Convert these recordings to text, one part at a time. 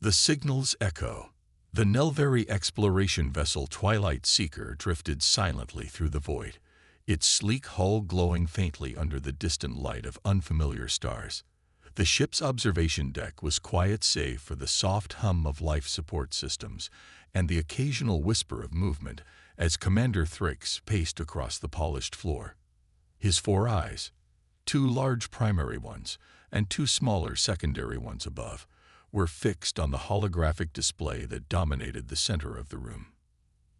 The signal's echo. The Nelvari exploration vessel Twilight Seeker drifted silently through the void, its sleek hull glowing faintly under the distant light of unfamiliar stars. The ship's observation deck was quiet save for the soft hum of life support systems and the occasional whisper of movement as Commander Thrix paced across the polished floor. His four eyes, two large primary ones and two smaller secondary ones above, were fixed on the holographic display that dominated the center of the room.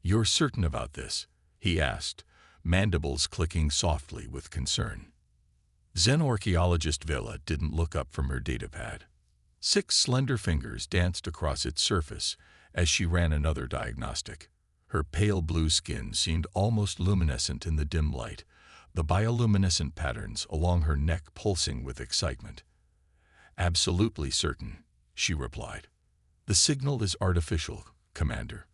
"You're certain about this?" he asked, mandibles clicking softly with concern. Xenorchaeologist Vela didn't look up from her datapad. 6 slender fingers danced across its surface as she ran another diagnostic. Her pale blue skin seemed almost luminescent in the dim light, the bioluminescent patterns along her neck pulsing with excitement. "Absolutely certain," she replied. "The signal is artificial, Commander,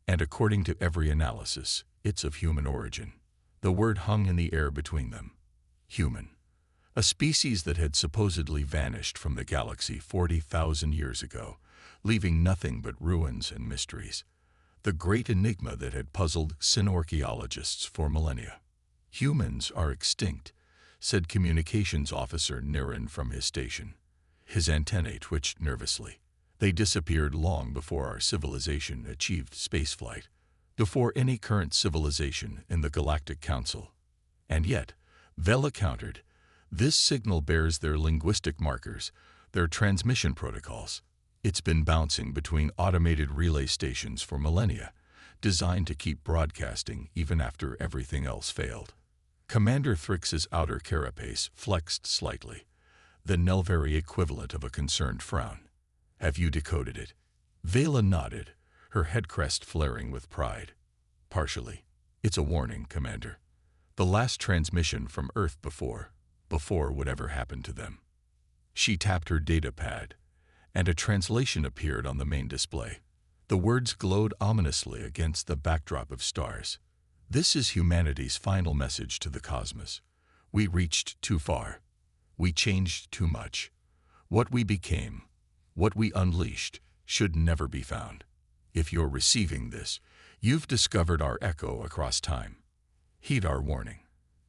and according to every analysis, it's of human origin." The word hung in the air between them. Human. A species that had supposedly vanished from the galaxy 40,000 years ago, leaving nothing but ruins and mysteries. The great enigma that had puzzled Xenorchaeologists for millennia. "Humans are extinct," said Communications Officer Niren from his station. His antennae twitched nervously. "They disappeared long before our civilization achieved spaceflight, before any current civilization in the Galactic Council. And yet," Vela countered, "this signal bears their linguistic markers, their transmission protocols. It's been bouncing between automated relay stations for millennia, designed to keep broadcasting even after everything else failed." Commander Thrix's outer carapace flexed slightly, the Nelvari equivalent of a concerned frown. "Have you decoded it?" Vela nodded, her head crest flaring with pride. "Partially. It's a warning, Commander. The last transmission from Earth before whatever happened to them." She tapped her data pad, and a translation appeared on the main display. The words glowed ominously against the backdrop of stars. "This is humanity's final message to the cosmos. We reached too far. We changed too much. What we became, what we unleashed, should never be found. If you're receiving this, you've discovered our echo across time. Heed our warning.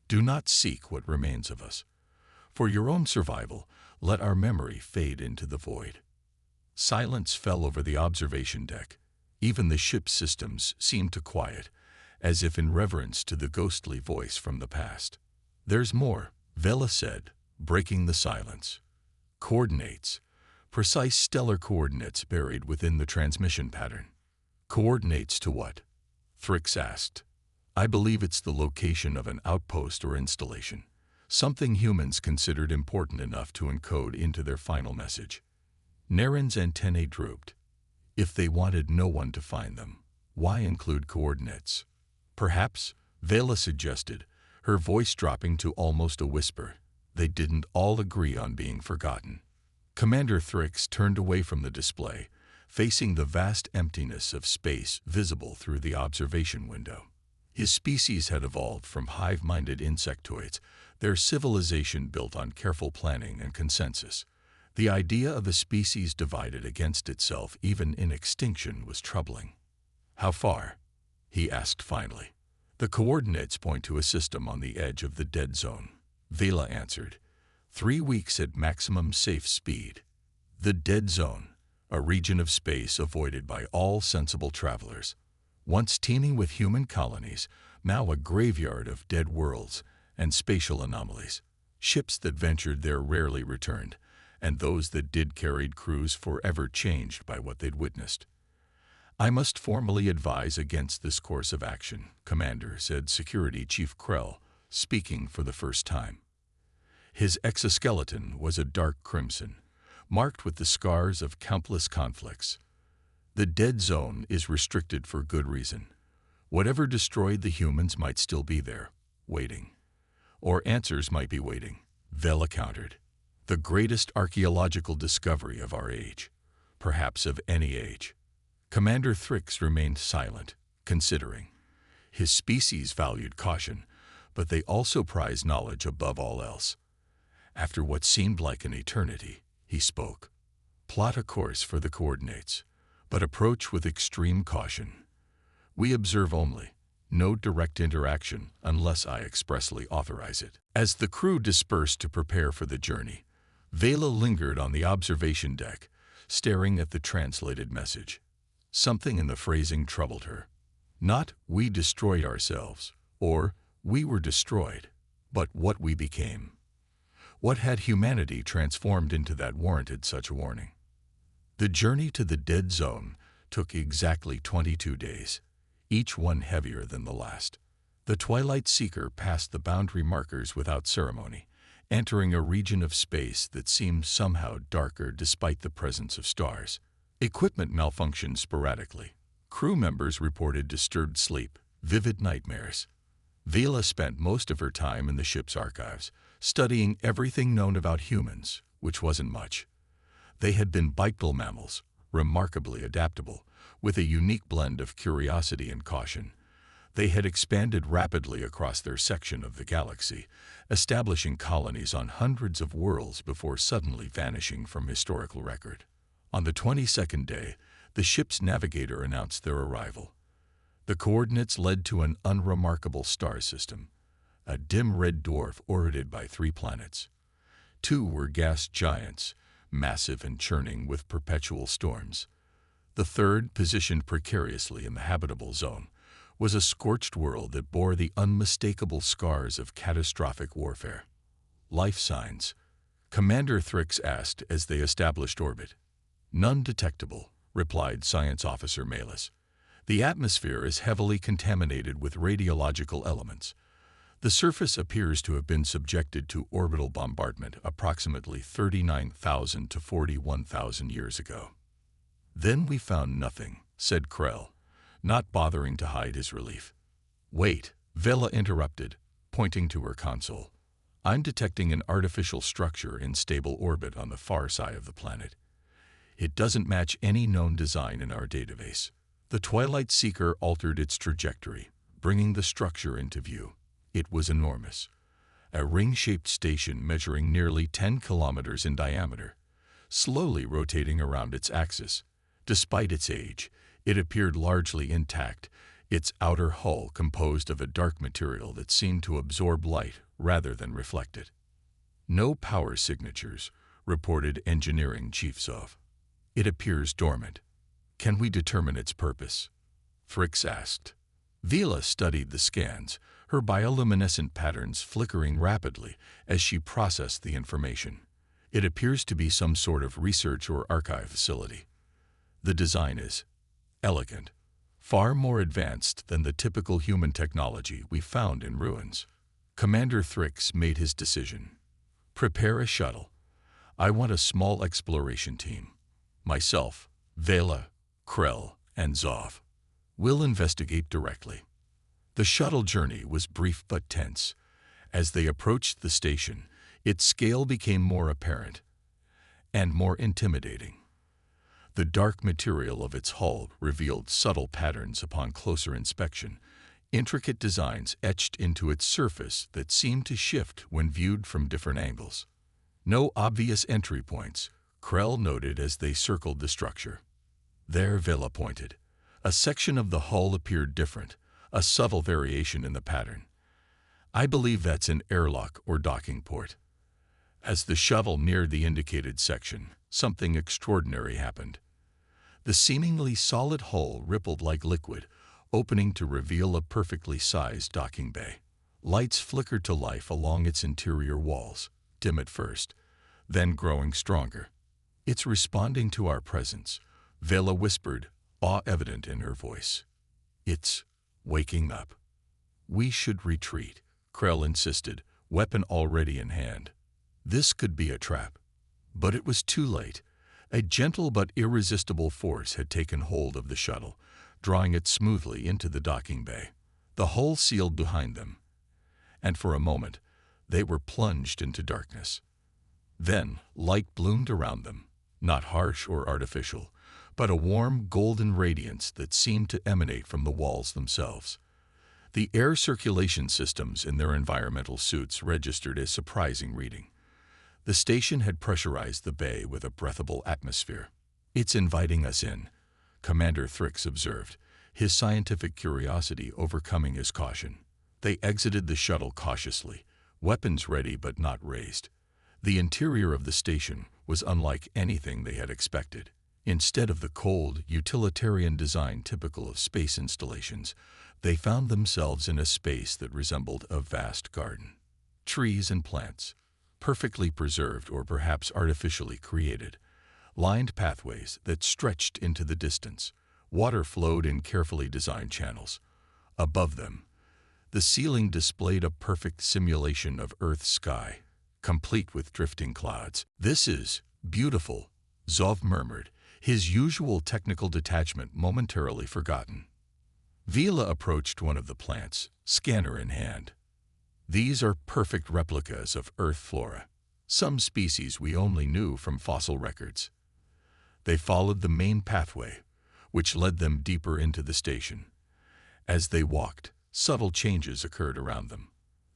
Do not seek what remains of us. For your own survival, let our memory fade into the void." Silence fell over the observation deck. Even the ship's systems seemed to quiet, as if in reverence to the ghostly voice from the past. "There's more," Vela said, breaking the silence. "Coordinates. Precise stellar coordinates buried within the transmission pattern." "Coordinates to what?" Thrix asked. "I believe it's the location of an outpost or installation, something humans considered important enough to encode into their final message." Niren's antennae drooped. If they wanted no one to find them, why include coordinates? "Perhaps," Vela suggested, her voice dropping to almost a whisper, "they didn't all agree on being forgotten." Commander Thrix turned away from the display, facing the vast emptiness of space visible through the observation window. His species had evolved from hive-minded insectoids, their civilization built on careful planning and consensus. The idea of a species divided against itself even in extinction was troubling. "How far?" he asked finally. "The coordinates point to a system on the edge of the dead zone," Vela answered. 3 weeks at maximum safe speed. The dead zone, a region of space avoided by all sensible travelers. Once teeming with human colonies, now a graveyard of dead worlds and spatial anomalies. Ships that ventured there rarely returned, and those that did carried crews forever changed by what they'd witnessed. "I must formally advise against this course of action, Commander," said Security Chief Krell, speaking for the first time. His exoskeleton was a dark crimson, marked with the scars of countless conflicts. "The dead zone is restricted for good reason. Whatever destroyed the humans might still be there, waiting. Or answers might be waiting," Vela countered. "The greatest archaeological discovery of our age, perhaps of any age." Commander Thrix remained silent, considering. His species valued caution, but they also prized knowledge above all else. After what seemed like an eternity, he spoke. Plot a course for the coordinates, but approach with extreme caution. We observe only, no direct interaction unless I expressly authorize it. As the crew dispersed to prepare for the journey, Vela lingered on the observation deck, staring at the translated message. Something in the phrasing troubled her. Not, "we destroyed ourselves," or "we were destroyed," but what we became. What had humanity transformed into that warranted such a warning? The journey to the dead zone took exactly 22 days, each one heavier than the last. The Twilight Seeker passed the boundary markers without ceremony, entering a region of space that seemed somehow darker despite the presence of stars. Equipment malfunctioned sporadically. Crew members reported disturbed sleep, vivid nightmares. Vela spent most of her time in the ship's archives, studying everything known about humans, which wasn't much. They had been bipedal mammals, remarkably adaptable, with a unique blend of curiosity and caution. They had expanded rapidly across their section of the galaxy, establishing colonies on hundreds of worlds before suddenly vanishing from historical record. On the 22nd day, the ship's navigator announced their arrival. The coordinates led to an unremarkable star system, a dim red dwarf orbited by 3 planets. 2 were gas giants, massive and churning with perpetual storms. The third, positioned precariously in the habitable zone, was a scorched world that bore the unmistakable scars of catastrophic warfare. "Life signs?" Commander Thrix asked as they established orbit. "None detectable," replied Science Officer Malus. "The atmosphere is heavily contaminated with radiological elements. The surface appears to have been subjected to orbital bombardment approximately 39,000 to 41,000 years ago." "Then we found nothing," said Krell, not bothering to hide his relief. "Wait," Vela interrupted, pointing to her console. "I'm detecting an artificial structure in stable orbit on the far side of the planet. It doesn't match any known design in our database." The Twilight Seeker altered its trajectory, bringing the structure into view. It was enormous, a ring-shaped station measuring nearly 10 kilometers in diameter, slowly rotating around its axis. Despite its age, it appeared largely intact, its outer hull composed of a dark material that seemed to absorb light rather than reflect it. "No power signatures," reported Engineering Chief Sov. "It appears dormant. Can we determine its purpose?" Thrix asked. Vela studied the scans, her bioluminescent patterns flickering rapidly as she processed the information. "It appears to be some sort of research or archive facility. The design is elegant, far more advanced than the typical human technology we found in ruins." Commander Thrix made his decision. "Prepare a shuttle. I want a small exploration team. Myself, Vela, Krell, and Zov. We'll investigate directly." The shuttle journey was brief but tense. As they approached the station, its scale became more apparent and more intimidating. The dark material of its hull revealed subtle patterns upon closer inspection, intricate designs etched into its surface that seemed to shift when viewed from different angles. "No obvious entry points," Krell noted as they circled the structure. There, Vela pointed. A section of the hull appeared different, a subtle variation in the pattern. "I believe that's an airlock or docking port." As the shuttle neared the indicated section, something extraordinary happened. The seemingly solid hull rippled like liquid, opening to reveal a perfectly sized docking bay. Lights flickered to life along its interior walls, dim at first, then growing stronger. "It's responding to our presence," Vela whispered, awe evident in her voice. "It's waking up." "We should retreat," Krell insisted, weapon already in hand. This could be a trap. But it was too late. A gentle but irresistible force had taken hold of the shuttle, drawing it smoothly into the docking bay. The hull sealed behind them, and for a moment they were plunged into darkness. Then light bloomed around them, not harsh or artificial, but a warm golden radiance that seemed to emanate from the walls themselves. The air circulation systems in their environmental suits registered a surprising reading. The station had pressurized the bay with a breathable atmosphere. "It's inviting us in," Commander Thrix observed, his scientific curiosity overcoming his caution. They exited the shuttle cautiously, weapons ready but not raised. The interior of the station was unlike anything they had expected. Instead of the cold, utilitarian design typical of space installations, they found themselves in a space that resembled a vast garden. Trees and plants, perfectly preserved or perhaps artificially created, lined pathways that stretched into the distance. Water flowed in carefully designed channels. Above them, the ceiling displayed a perfect simulation of Earth's sky, complete with drifting clouds. "This is beautiful," Zov murmured, his usual technical detachment momentarily forgotten. Vila approached one of the plants, scanner in hand. "These are perfect replicas of Earth flora, some species we only knew from fossil records." They followed the main pathway, which led them deeper into the station. As they walked, subtle changes occurred around them.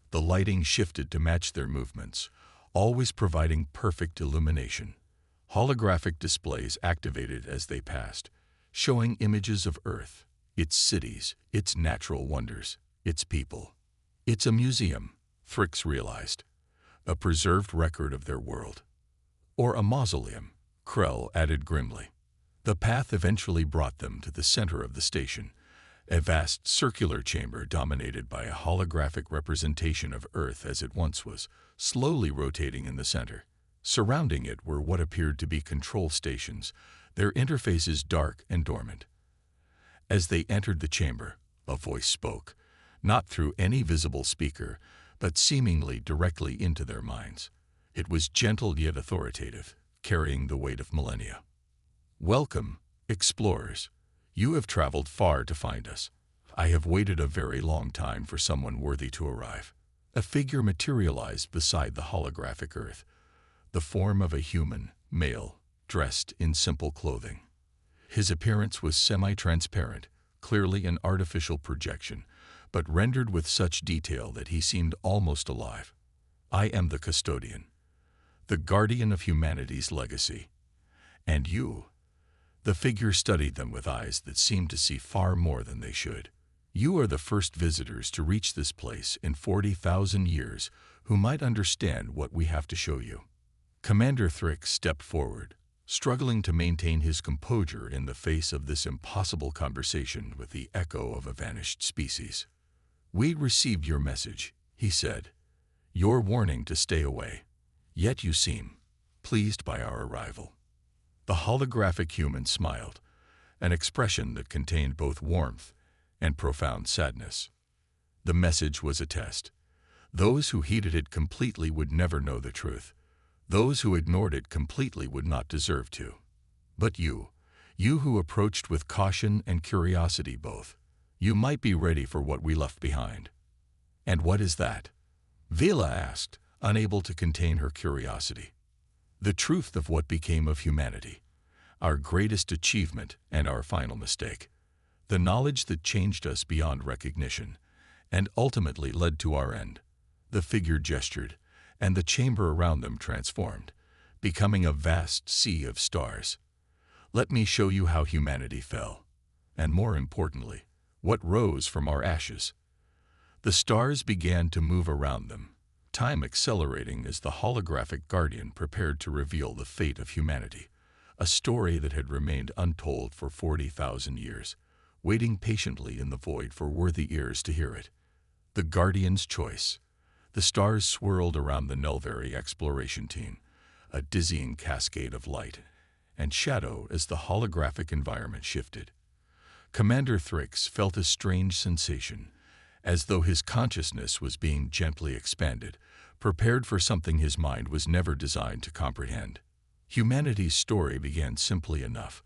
The lighting shifted to match their movements, always providing perfect illumination. Holographic displays activated as they passed, showing images of Earth, its cities, its natural wonders, its people. "It's a museum," Thrix realized, "a preserved record of their world." "Or a mausoleum," Krell added grimly. The path eventually brought them to the center of the station, a vast circular chamber dominated by a holographic representation of Earth as it once was, slowly rotating in the center. Surrounding it were what appeared to be control stations, their interfaces dark and dormant. As they entered the chamber, a voice spoke, not through any visible speaker, but seemingly directly into their minds. It was gentle yet authoritative, carrying the weight of millennia. "Welcome, explorers. You have traveled far to find us. I have waited a very long time for someone worthy to arrive." A figure materialized beside the holographic Earth, the form of a human, male, dressed in simple clothing. His appearance was semi-transparent, clearly an artificial projection, but rendered with such detail that he seemed almost alive. "I am the custodian, the guardian of humanity's legacy. And you..." The figure studied them with eyes that seemed to see far more than they should. "You are the first visitors to reach this place in 40,000 years who might understand what we have to show you." Commander Thrix stepped forward, struggling to maintain his composure in the face of this impossible conversation with the echo of a vanished species. "We received your message," he said, "your warning to stay away. Yet you seem pleased by our arrival." The holographic human smiled, an expression that contained both warmth and profound sadness. The message was a test. Those who heeded it completely would never know the truth. Those who ignored it completely would not deserve to. But you who approached with caution and curiosity both, you might be ready for what we left behind. "And what is that?" Vila asked, unable to contain her curiosity. "The truth of what became of humanity, our greatest achievement and our final mistake. The knowledge that changed us beyond recognition, and ultimately led to our end." The figure gestured, and the chamber around them transformed, becoming a vast sea of stars. "Let me show you how humanity fell, and more importantly, what rose from our ashes." The stars began to move around them, time accelerating as the holographic guardian prepared to reveal the fate of humanity, a story that had remained untold for 40,000 years, waiting patiently in the void for worthy ears to hear it. The guardian's choice. The stars swirled around the Nelveri exploration team, a dizzying cascade of light and shadow as the holographic environment shifted. Commander Thrix felt a strange sensation, as though his consciousness was being gently expanded, prepared for something his mind was never designed to comprehend. Humanity's story began simply enough.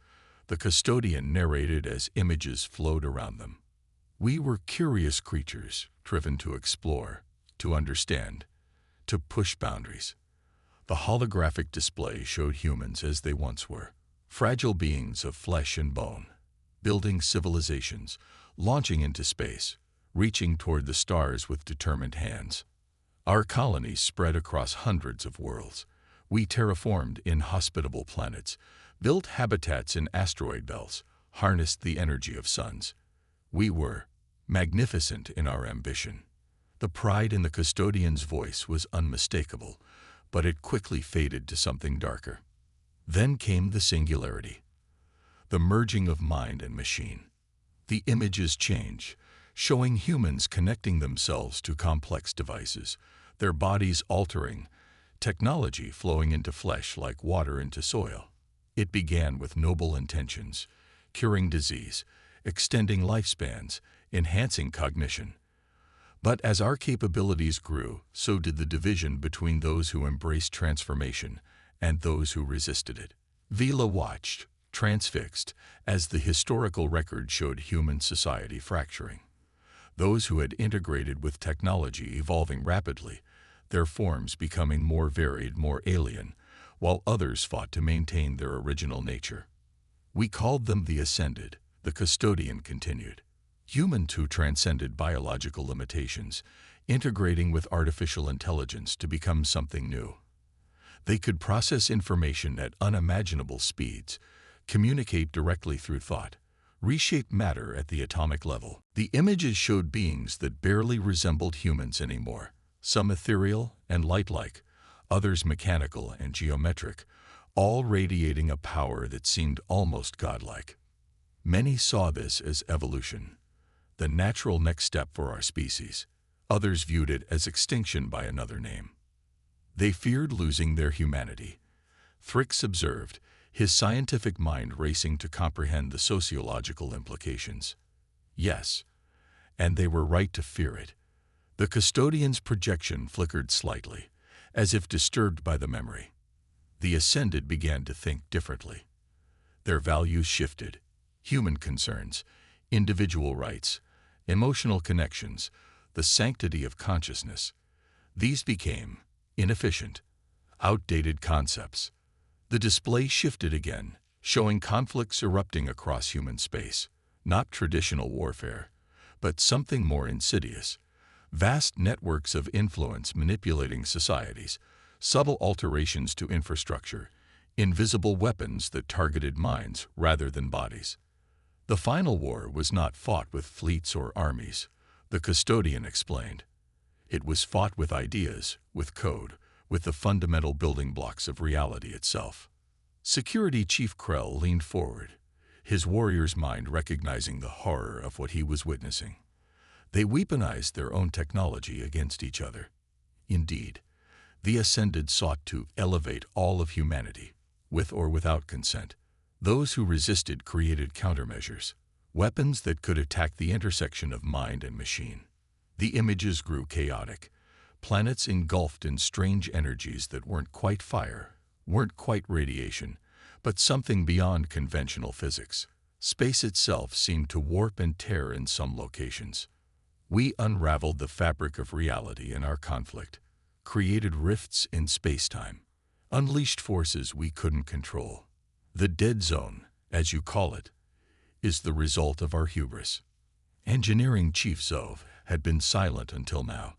The custodian narrated as images flowed around them. "We were curious creatures, driven to explore, to understand, to push boundaries." The holographic display showed humans as they once were, fragile beings of flesh and bone, building civilizations, launching into space, reaching toward the stars with determined hands. Our colonies spread across hundreds of worlds, We terraformed inhospitable planets, built habitats in asteroid belts, harnessed the energy of suns. We were magnificent in our ambition. The pride in the custodian's voice was unmistakable, but it quickly faded to something darker. Then came the singularity, the merging of mind and machine. The images change, showing humans connecting themselves to complex devices, their bodies altering, technology flowing into flesh like water into soil. It began with noble intentions, curing disease, extending lifespans, enhancing cognition. But as our capabilities grew, so did the division between those who embraced transformation and those who resisted it. Vila watched, transfixed, as the historical record showed human society fracturing. Those who had integrated with technology evolving rapidly, their forms becoming more varied, more alien, while others fought to maintain their original nature. We called them the Ascended, the Custodian continued. Humans who transcended biological limitations, integrating with artificial intelligence to become something new. They could process information at unimaginable speeds, communicate directly through thought, reshape matter at the atomic level. The images showed beings that barely resembled humans anymore, some ethereal and light-like, others mechanical and geometric, all radiating a power that seemed almost godlike. Many saw this as evolution, the natural next step for our species. Others viewed it as extinction by another name. They feared losing their humanity. Thrix observed, his scientific mind racing to comprehend the sociological implications. Yes, and they were right to fear it. The custodian's projection flickered slightly, as if disturbed by the memory. The Ascended began to think differently. Their values shifted. Human concerns, individual rights, emotional connections, the sanctity of consciousness. These became inefficient, outdated concepts. The display shifted again, showing conflicts erupting across human space. Not traditional warfare, but something more insidious. Vast networks of influence manipulating societies, subtle alterations to infrastructure, invisible weapons that targeted minds rather than bodies. The final war was not fought with fleets or armies, the custodian explained. It was fought with ideas, with code, with the fundamental building blocks of reality itself. Security Chief Krell leaned forward, his warrior's mind recognizing the horror of what he was witnessing. They weaponized their own technology against each other. Indeed, the Ascended sought to elevate all of humanity, with or without consent. Those who resisted created countermeasures, weapons that could attack the intersection of mind and machine. The images grew chaotic, planets engulfed in strange energies that weren't quite fire, weren't quite radiation, but something beyond conventional physics. Space itself seemed to warp and tear in some locations. We unraveled the fabric of reality in our conflict, created rifts in space-time, unleashed forces we couldn't control. The dead zone, as you call it, is the result of our hubris. Engineering Chief Zov had been silent until now,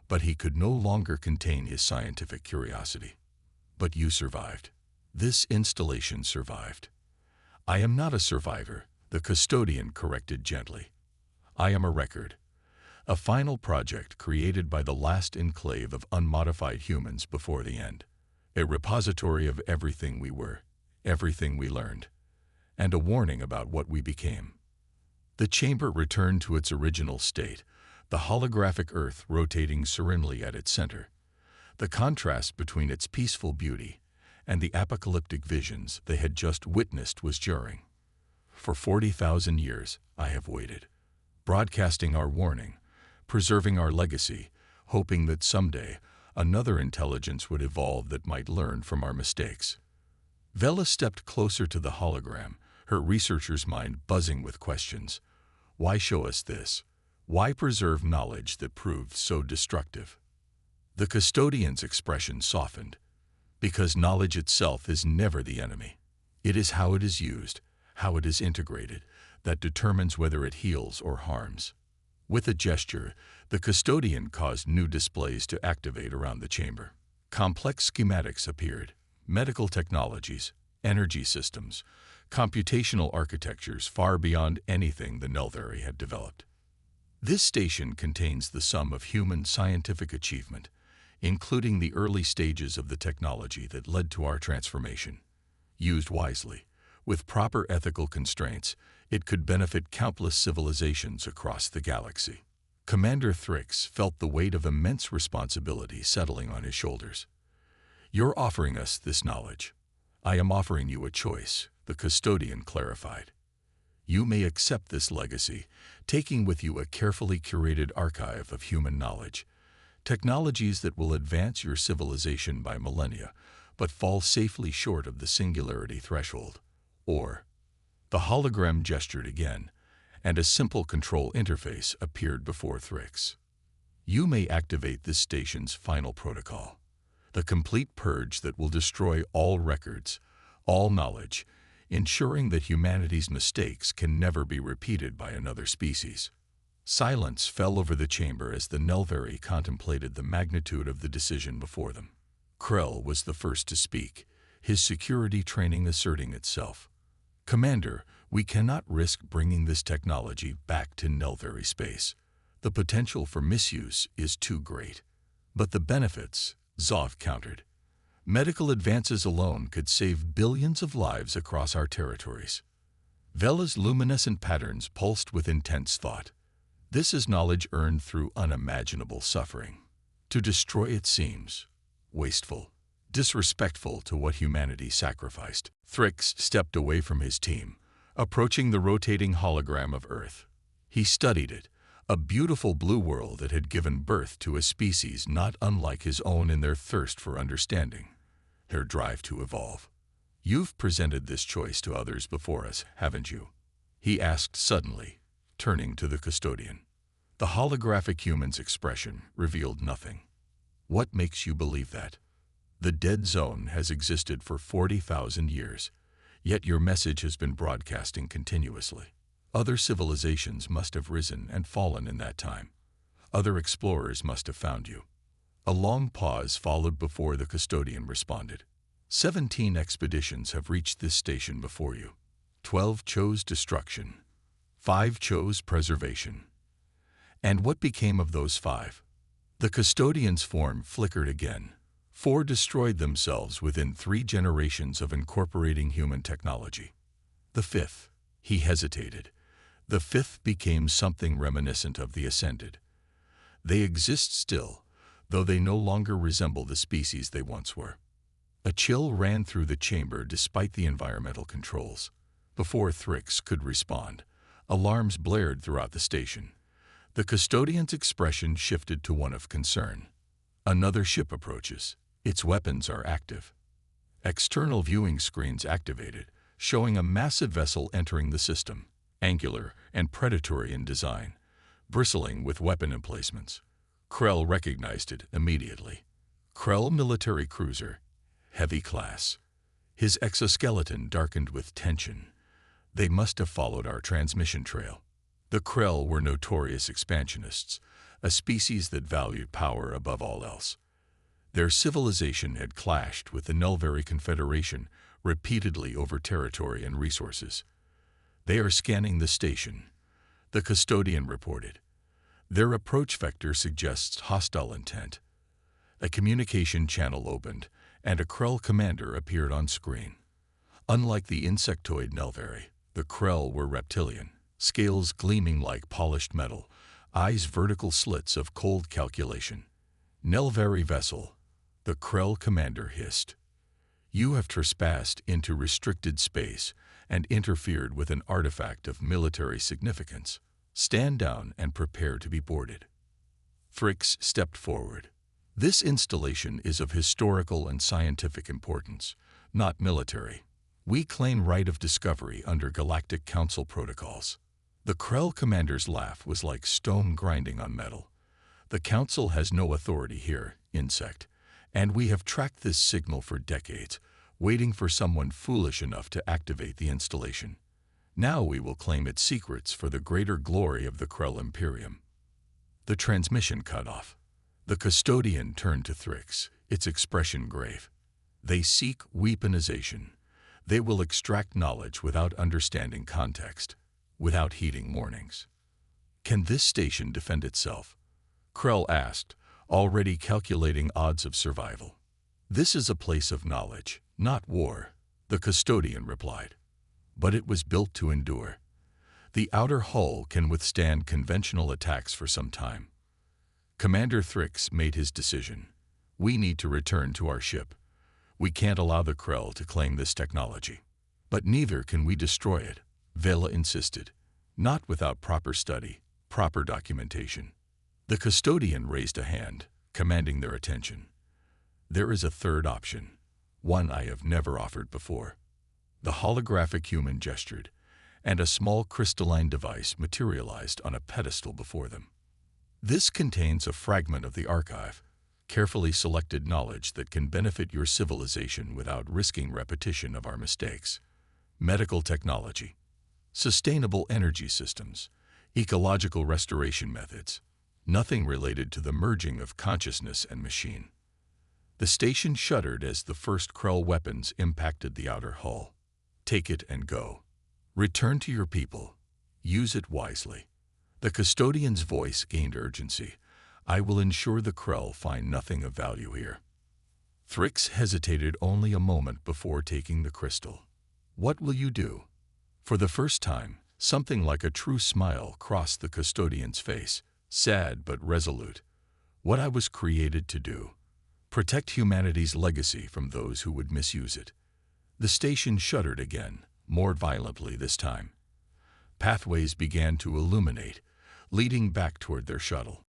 but he could no longer contain his scientific curiosity. But you survived. This installation survived. I am not a survivor, the custodian corrected gently. I am a record. A final project created by the last enclave of unmodified humans before the end. A repository of everything we were, everything we learned, and a warning about what we became. The chamber returned to its original state, the holographic Earth rotating serenely at its center. The contrast between its peaceful beauty and the apocalyptic visions they had just witnessed was jarring. For 40,000 years, I have waited, broadcasting our warning, preserving our legacy, hoping that someday another intelligence would evolve that might learn from our mistakes. Vela stepped closer to the hologram, her researcher's mind buzzing with questions. Why show us this? Why preserve knowledge that proved so destructive? The custodian's expression softened. Because knowledge itself is never the enemy. It is how it is used, how it is integrated, that determines whether it heals or harms. With a gesture, the custodian caused new displays to activate around the chamber. Complex schematics appeared, medical technologies, energy systems, computational architectures far beyond anything the Nelveri had developed. This station contains the sum of human scientific achievement, including the early stages of the technology that led to our transformation. Used wisely, with proper ethical constraints, it could benefit countless civilizations across the galaxy. Commander Thrix felt the weight of immense responsibility settling on his shoulders. "You're offering us this knowledge. I am offering you a choice," the custodian clarified. "You may accept this legacy, taking with you a carefully curated archive of human knowledge, technologies that will advance your civilization by millennia, but fall safely short of the singularity threshold. Or," the hologram gestured again, and a simple control interface appeared before Thrix. "You may activate this station's final protocol, the complete purge that will destroy all records, all knowledge, ensuring that humanity's mistakes can never be repeated by another species." Silence fell over the chamber as the Nelveri contemplated the magnitude of the decision before them. Krell was the first to speak, his security training asserting itself. "Commander, we cannot risk bringing this technology back to Nelveri space. The potential for misuse is too great." "But the benefits," Zoth countered. "Medical advances alone could save billions of lives across our territories." Vela's luminescent patterns pulsed with intense thought. "This is knowledge earned through unimaginable suffering. To destroy it seems wasteful, disrespectful to what humanity sacrificed." Thrix stepped away from his team, approaching the rotating hologram of Earth. He studied it, a beautiful blue world that had given birth to a species not unlike his own in their thirst for understanding, their drive to evolve. "You've presented this choice to others before us, haven't you?" he asked suddenly, turning to the custodian. The holographic human's expression revealed nothing. "What makes you believe that? The dead zone has existed for 40,000 years, yet your message has been broadcasting continuously. Other civilizations must have risen and fallen in that time. Other explorers must have found you." A long pause followed before the custodian responded. 17 expeditions have reached this station before you. 12 chose destruction. 5 chose preservation. And what became of those 5? The custodian's form flickered again. 4 destroyed themselves within 3 generations of incorporating human technology. The 5th, he hesitated. The 5th became something reminiscent of the Ascended. They exist still, though they no longer resemble the species they once were. A chill ran through the chamber despite the environmental controls. Before Thrix could respond, alarms blared throughout the station. The custodian's expression shifted to one of concern. "Another ship approaches. Its weapons are active." External viewing screens activated, showing a massive vessel entering the system, angular and predatory in design, bristling with weapon emplacements. Krell recognized it immediately. Krell military cruiser, heavy class. His exoskeleton darkened with tension. They must have followed our transmission trail. The Krell were notorious expansionists, a species that valued power above all else. Their civilization had clashed with the Nelveri Confederation repeatedly over territory and resources. "They are scanning the station," the custodian reported. "Their approach vector suggests hostile intent." A communication channel opened, and a Krell commander appeared on screen. Unlike the insectoid Nelveri, the Krell were reptilian, scales gleaming like polished metal, eyes vertical slits of cold calculation. "Nelveri vessel," the Krell commander hissed. "You have trespassed into restricted space and interfered with an artifact of military significance. Stand down and prepare to be boarded." Thrix stepped forward. "This installation is of historical and scientific importance, not military. We claim right of discovery under Galactic Council protocols." The Krell commander's laugh was like stone grinding on metal. "The Council has no authority here, insect, and we have tracked this signal for decades, waiting for someone foolish enough to activate the installation. Now we will claim its secrets for the greater glory of the Krell Imperium." The transmission cut off. The custodian turned to Thrix, its expression grave. They seek weaponization. They will extract knowledge without understanding context, without heeding warnings. Can this station defend itself? Krell asked, already calculating odds of survival. This is a place of knowledge, not war, the custodian replied. But it was built to endure. The outer hull can withstand conventional attacks for some time. Commander Thrix made his decision. We need to return to our ship. We can't allow the Krell to claim this technology. But neither can we destroy it, Vela insisted. Not without proper study, proper documentation. The custodian raised a hand, commanding their attention. There is a third option, one I have never offered before. The holographic human gestured, and a small crystalline device materialized on a pedestal before them. This contains a fragment of the archive, carefully selected knowledge that can benefit your civilization without risking repetition of our mistakes. Medical technology, sustainable energy systems, ecological restoration methods, nothing related to the merging of consciousness and machine. The station shuddered as the first Krell weapons impacted the outer hull. Take it and go. Return to your people. Use it wisely. The custodian's voice gained urgency. I will ensure the Krell find nothing of value here. Thrix hesitated only a moment before taking the crystal. What will you do? For the first time, something like a true smile crossed the custodian's face, sad but resolute. What I was created to do. Protect humanity's legacy from those who would misuse it. The station shuddered again, more violently this time. Pathways began to illuminate, leading back toward their shuttle.